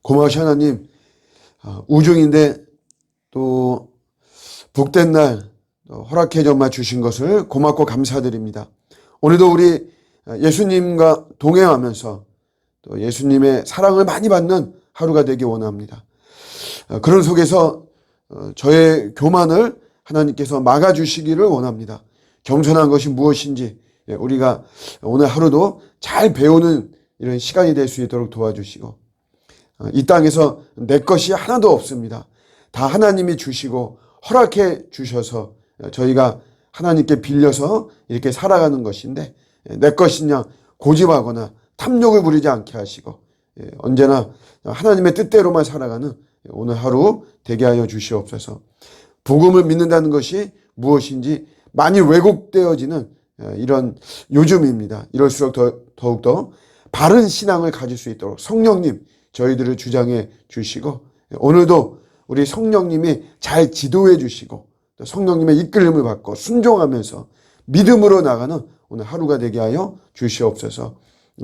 고마우신 하나님, 우중인데 또 복된 날 허락해 정말 주신 것을 고맙고 감사드립니다. 오늘도 우리 예수님과 동행하면서 또 예수님의 사랑을 많이 받는 하루가 되기 원합니다. 그런 속에서 저의 교만을 하나님께서 막아주시기를 원합니다. 겸손한 것이 무엇인지 우리가 오늘 하루도 잘 배우는 이런 시간이 될 수 있도록 도와주시고, 이 땅에서 내 것이 하나도 없습니다. 다 하나님이 주시고 허락해 주셔서 저희가 하나님께 빌려서 이렇게 살아가는 것인데, 내 것이냐 고집하거나 탐욕을 부리지 않게 하시고 언제나 하나님의 뜻대로만 살아가는 오늘 하루 되게 하여 주시옵소서. 복음을 믿는다는 것이 무엇인지 많이 왜곡되어지는 이런 요즘입니다. 이럴수록 더욱더 바른 신앙을 가질 수 있도록 성령님 저희들을 주장해 주시고, 오늘도 우리 성령님이 잘 지도해 주시고 또 성령님의 이끌림을 받고 순종하면서 믿음으로 나가는 오늘 하루가 되게 하여 주시옵소서.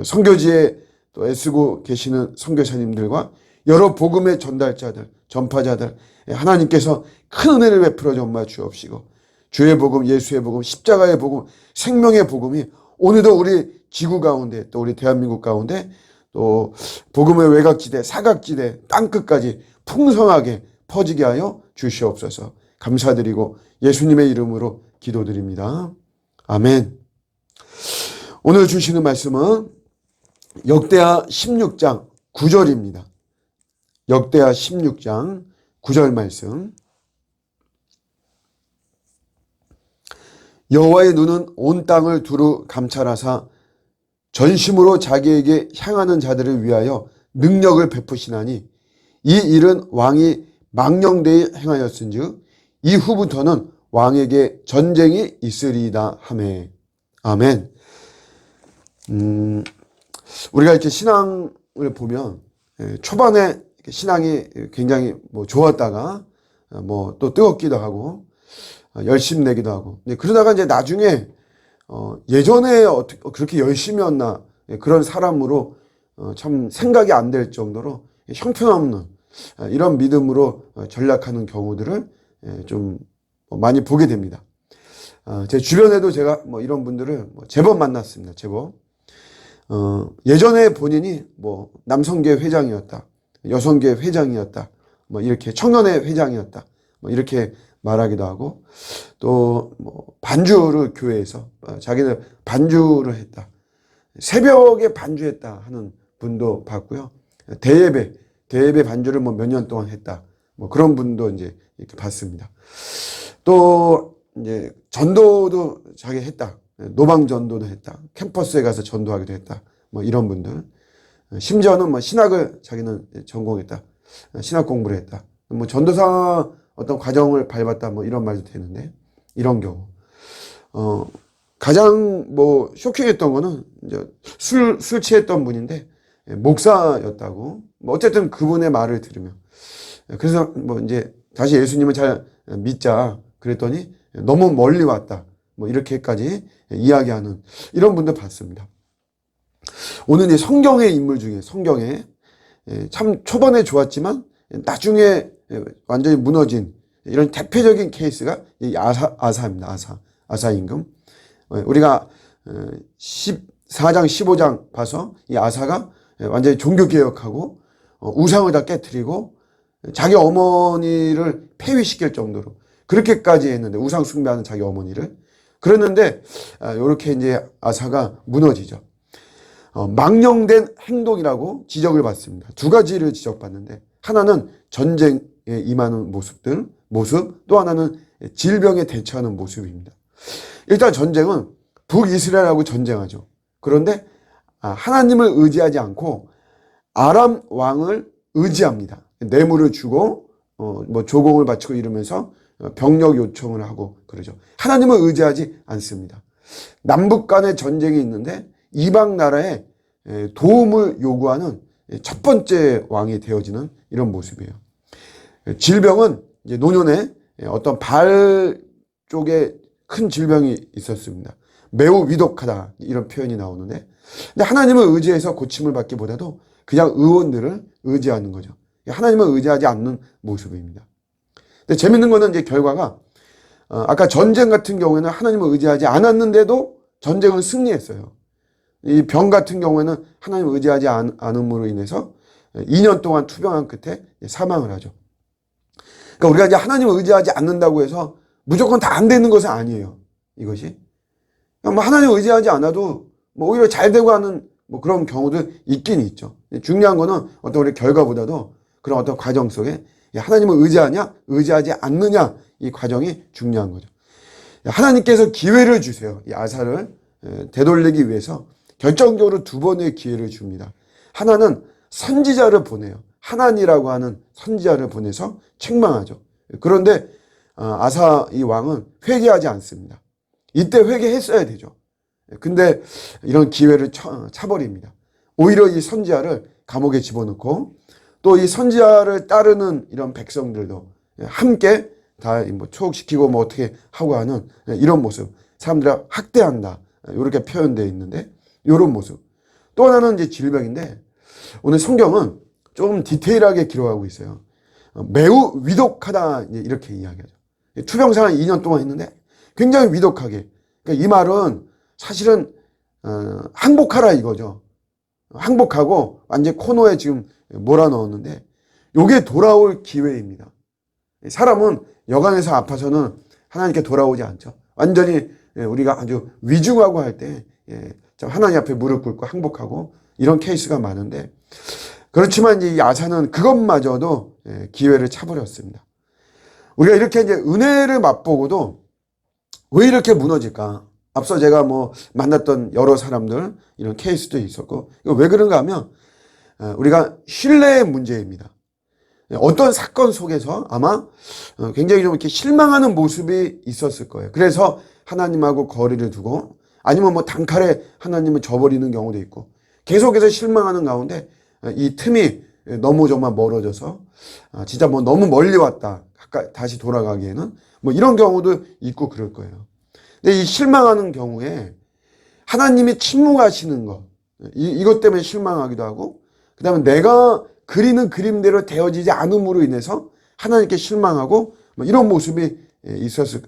선교지에 또 애쓰고 계시는 선교사님들과 여러 복음의 전달자들, 전파자들, 하나님께서 큰 은혜를 베풀어 정말 주옵시고, 주의 복음, 예수의 복음, 십자가의 복음, 생명의 복음이 오늘도 우리 지구 가운데 또 우리 대한민국 가운데 또 복음의 외곽지대, 사각지대, 땅끝까지 풍성하게 퍼지게 하여 주시옵소서. 감사드리고 예수님의 이름으로 기도드립니다. 아멘. 오늘 주시는 말씀은 역대하 16장 9절입니다. 역대하 16장 9절 말씀. 여호와의 눈은 온 땅을 두루 감찰하사 전심으로 자기에게 향하는 자들을 위하여 능력을 베푸시나니 이 일은 왕이 망령되이 행하였은즉 이후부터는 왕에게 전쟁이 있으리이다 하매. 아멘. 우리가 이렇게 신앙을 보면 초반에 신앙이 굉장히 좋았다가 또 뜨겁기도 하고 열심 내기도 하고, 그러다가 이제 나중에 예전에 그렇게 열심이었나 그런 사람으로 참 생각이 안 될 정도로 형편없는 이런 믿음으로 전락하는 경우들을 좀 많이 보게 됩니다. 제 주변에도 제가 이런 분들을 제법 만났습니다. 제법. 예전에 본인이 남성계 회장이었다, 여성계 회장이었다, 이렇게 청년회 회장이었다, 이렇게 말하기도 하고, 또 반주를 교회에서 자기는 반주를 했다, 새벽에 반주했다 하는 분도 봤고요. 대예배 반주를 몇 년 동안 했다, 그런 분도 이제 이렇게 봤습니다. 또 이제 전도도 자기 했다, 노방 전도도 했다, 캠퍼스에 가서 전도하기도 했다, 이런 분들. 심지어는 신학을 자기는 전공했다, 신학 공부를 했다, 전도사 어떤 과정을 밟았다, 이런 말도 되는데, 이런 경우. 가장 쇼킹했던 거는 이제 술 취했던 분인데 목사였다고. 어쨌든 그분의 말을 들으면, 그래서 이제 다시 예수님을 잘 믿자 그랬더니 너무 멀리 왔다, 이렇게까지 이야기하는 이런 분들 봤습니다. 오늘 이 성경의 인물 중에, 성경에 참 초반에 좋았지만 나중에 완전히 무너진 이런 대표적인 케이스가 이 아사입니다. 아사 임금. 우리가 14장 15장 봐서 이 아사가 완전히 종교개혁하고 우상을 다 깨트리고 자기 어머니를 폐위시킬 정도로 그렇게까지 했는데, 우상 숭배하는 자기 어머니를. 그랬는데 이렇게 이제 아사가 무너지죠. 망령된 행동이라고 지적을 받습니다. 두 가지를 지적받는데, 하나는 전쟁에 임하는 모습, 또 하나는 질병에 대처하는 모습입니다. 일단 전쟁은 북이스라엘하고 전쟁하죠. 그런데 하나님을 의지하지 않고 아람 왕을 의지합니다. 뇌물을 주고 조공을 바치고 이러면서 병력 요청을 하고 그러죠. 하나님을 의지하지 않습니다. 남북 간의 전쟁이 있는데 이방 나라에 도움을 요구하는 첫 번째 왕이 되어지는 이런 모습이에요. 질병은 이제 노년에 어떤 발 쪽에 큰 질병이 있었습니다. 매우 위독하다, 이런 표현이 나오는데, 근데 하나님을 의지해서 고침을 받기보다도 그냥 의원들을 의지하는 거죠. 하나님을 의지하지 않는 모습입니다. 근데 재밌는 거는 이제 결과가 아까 전쟁 같은 경우에는 하나님을 의지하지 않았는데도 전쟁을 승리했어요. 이 병 같은 경우에는 하나님을 의지하지 않음으로 인해서 2년 동안 투병한 끝에 사망을 하죠. 그러니까 우리가 이제 하나님을 의지하지 않는다고 해서 무조건 다 안 되는 것은 아니에요. 이것이. 뭐 하나님을 의지하지 않아도 뭐 오히려 잘 되고 하는 뭐 그런 경우도 있긴 있죠. 중요한 거는 어떤 우리 결과보다도 그런 어떤 과정 속에 하나님을 의지하냐, 의지하지 않느냐 이 과정이 중요한 거죠. 하나님께서 기회를 주세요. 이 아사를 되돌리기 위해서 결정적으로 두 번의 기회를 줍니다. 하나는 선지자를 보내요. 하나니라고 하는 선지자를 보내서 책망하죠. 그런데 아사 이 왕은 회개하지 않습니다. 이때 회개했어야 되죠. 근데 이런 기회를 차버립니다. 오히려 이 선지자를 감옥에 집어넣고 또 이 선지자를 따르는 이런 백성들도 함께 다 뭐 초옥시키고 뭐 어떻게 하고 하는 이런 모습. 사람들을 학대한다. 이렇게 표현되어 있는데 이런 모습. 또 하나는 이제 질병인데 오늘 성경은 좀 디테일하게 기록하고 있어요. 매우 위독하다 이렇게 이야기하죠. 투병생활 2년 동안 했는데 굉장히 위독하게. 그러니까 이 말은 사실은 항복하라 이거죠. 항복하고 완전 코너에 지금 몰아넣었는데 이게 돌아올 기회입니다. 사람은 여간에서 아파서는 하나님께 돌아오지 않죠. 완전히 우리가 아주 위중하고 할 때 하나님 앞에 무릎 꿇고 항복하고 이런 케이스가 많은데 그렇지만 이제 이 아사는 그것마저도 기회를 차버렸습니다. 우리가 이렇게 이제 은혜를 맛보고도 왜 이렇게 무너질까? 앞서 제가 뭐 만났던 여러 사람들 이런 케이스도 있었고 이거 왜 그런가 하면 우리가 신뢰의 문제입니다. 어떤 사건 속에서 아마 굉장히 좀 이렇게 실망하는 모습이 있었을 거예요. 그래서 하나님하고 거리를 두고 아니면 뭐 단칼에 하나님을 저버리는 경우도 있고 계속해서 실망하는 가운데 이 틈이 너무 정말 멀어져서 진짜 뭐 너무 멀리 왔다. 가까이 다시 돌아가기에는 뭐 이런 경우도 있고 그럴 거예요. 근데 이 실망하는 경우에 하나님이 침묵하시는 것, 이것 때문에 실망하기도 하고 그 다음에 내가 그리는 그림대로 되어지지 않음으로 인해서 하나님께 실망하고 뭐 이런 모습이 있었을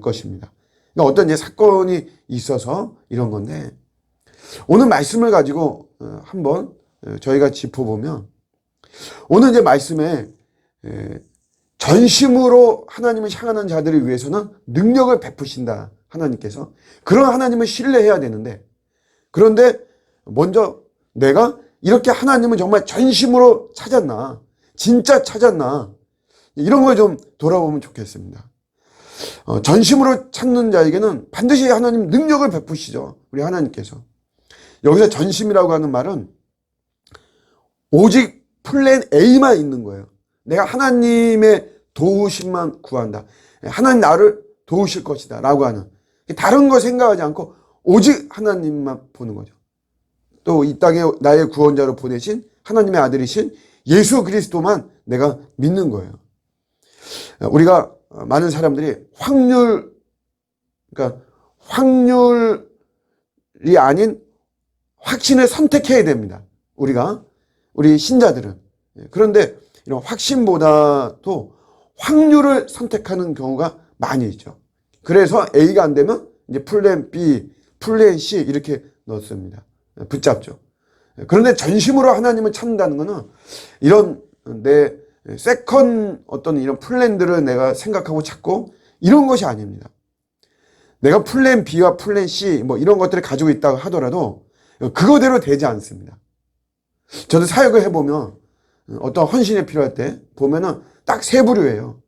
것입니다. 그러니까 어떤 이제 사건이 있어서 이런 건데 오늘 말씀을 가지고 한번 저희가 짚어보면 오늘 이제 말씀에 전심으로 하나님을 향하는 자들을 위해서는 능력을 베푸신다. 하나님께서. 그런 하나님을 신뢰해야 되는데 그런데 먼저 내가 이렇게 하나님을 정말 전심으로 찾았나? 진짜 찾았나? 이런 걸 좀 돌아보면 좋겠습니다. 전심으로 찾는 자에게는 반드시 하나님 능력을 베푸시죠. 우리 하나님께서. 여기서 전심이라고 하는 말은 오직 플랜 A만 있는 거예요. 내가 하나님의 도우심만 구한다. 하나님 나를 도우실 것이다. 라고 하는. 다른 거 생각하지 않고 오직 하나님만 보는 거죠. 또 이 땅에 나의 구원자로 보내신 하나님의 아들이신 예수 그리스도만 내가 믿는 거예요. 우리가 많은 사람들이 그러니까 확률이 아닌 확신을 선택해야 됩니다. 우리 신자들은. 그런데 이런 확신보다도 확률을 선택하는 경우가 많이 있죠. 그래서 A가 안 되면 이제 플랜 B, 플랜 C 이렇게 넣습니다. 붙잡죠. 그런데 전심으로 하나님을 찾는다는 것은 이런 내 세컨 어떤 이런 플랜들을 내가 생각하고 찾고 이런 것이 아닙니다. 내가 플랜 B와 플랜 C 뭐 이런 것들을 가지고 있다고 하더라도 그거대로 되지 않습니다. 저도 사역을 해보면 어떤 헌신이 필요할 때 보면은 딱 세 부류예요.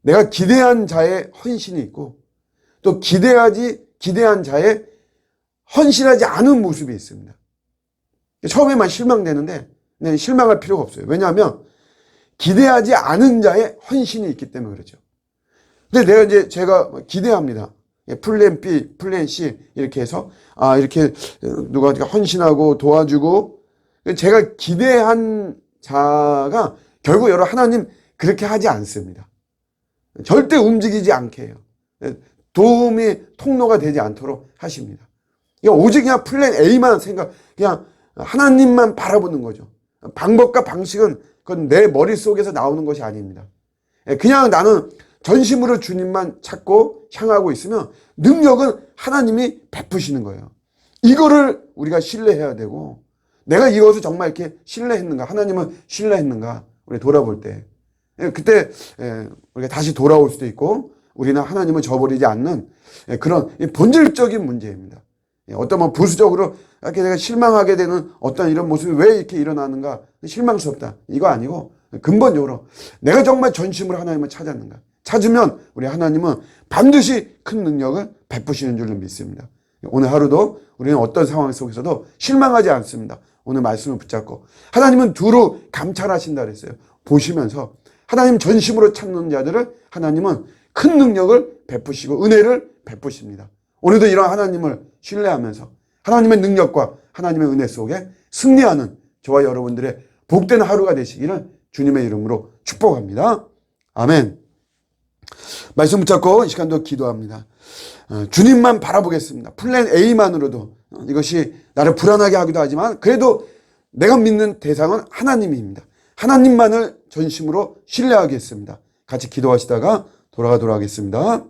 내가 기대한 자의 헌신이 있고 또 기대한 자의 헌신하지 않은 모습이 있습니다. 처음에만 실망되는데 실망할 필요가 없어요. 왜냐하면 기대하지 않은 자의 헌신이 있기 때문에 그렇죠. 근데 제가 기대합니다. 플랜 B, 플랜 C 이렇게 해서 이렇게 누가 헌신하고 도와주고 제가 기대한 자가 결국 여러분 하나님 그렇게 하지 않습니다. 절대 움직이지 않게 해요. 도움의 통로가 되지 않도록 하십니다. 오직 그냥 플랜 A만 그냥 하나님만 바라보는 거죠. 방법과 방식은 그건 내 머릿속에서 나오는 것이 아닙니다. 그냥 나는 전심으로 주님만 찾고 향하고 있으면 능력은 하나님이 베푸시는 거예요. 이거를 우리가 신뢰해야 되고, 내가 이것을 정말 이렇게 신뢰했는가, 하나님을 신뢰했는가, 우리 돌아볼 때 그때 우리가 다시 돌아올 수도 있고, 우리는 하나님을 저버리지 않는 그런 본질적인 문제입니다. 어떤 부수적으로 이렇게 내가 실망하게 되는 어떤 이런 모습이 왜 이렇게 일어나는가, 실망스럽다, 이거 아니고 근본적으로 내가 정말 전심으로 하나님을 찾았는가, 찾으면 우리 하나님은 반드시 큰 능력을 베푸시는 줄로 믿습니다. 오늘 하루도 우리는 어떤 상황 속에서도 실망하지 않습니다. 오늘 말씀을 붙잡고 하나님은 두루 감찰하신다 그랬어요. 보시면서 하나님 전심으로 찾는 자들을 하나님은 큰 능력을 베푸시고 은혜를 베푸십니다. 오늘도 이런 하나님을 신뢰하면서 하나님의 능력과 하나님의 은혜 속에 승리하는 저와 여러분들의 복된 하루가 되시기를 주님의 이름으로 축복합니다. 아멘. 말씀 붙잡고 이 시간도 기도합니다. 주님만 바라보겠습니다. 플랜 A만으로도 이것이 나를 불안하게 하기도 하지만 그래도 내가 믿는 대상은 하나님입니다. 하나님만을 전심으로 신뢰하겠습니다. 같이 기도하시다가 돌아가도록 하겠습니다.